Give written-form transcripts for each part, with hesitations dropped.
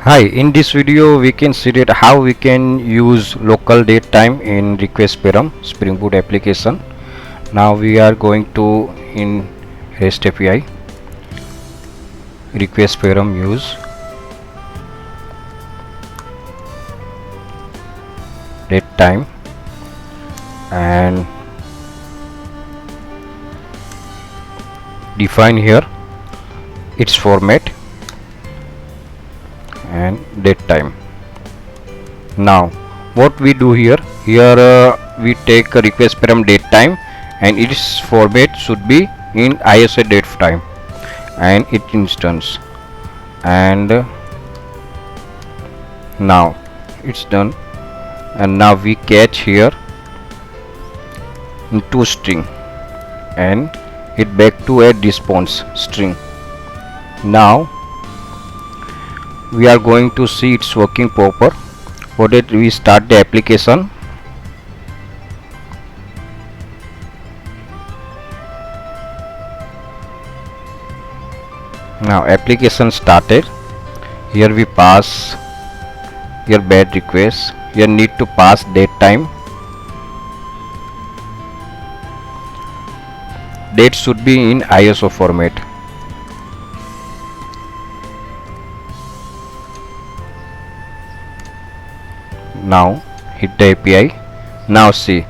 Hi, in this video we can see that how we can use local date time in request param Spring Boot application. Now we are going to in REST API request param use date time and define here its format and date time. Now what we do here we take a request param date time and its format should be in ISA date time and its instance, and now it's done. And now we catch here into string and it back to a response string. Now we are going to see it's working proper. For that we start the application. Now application started. Here we pass your bad request. You need to pass date time. Date should be in ISO format. Now hit the API. Now see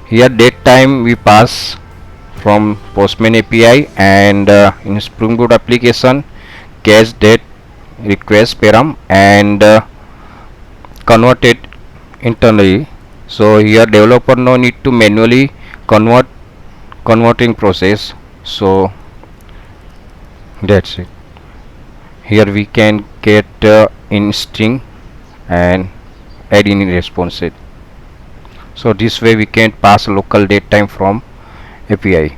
here date time we pass from Postman API, and in Spring Boot application catch date request param and convert it internally. So here developer no need to manually converting process. So that's it. Here we can get in string and add in response it. So this way we can pass local date time from API.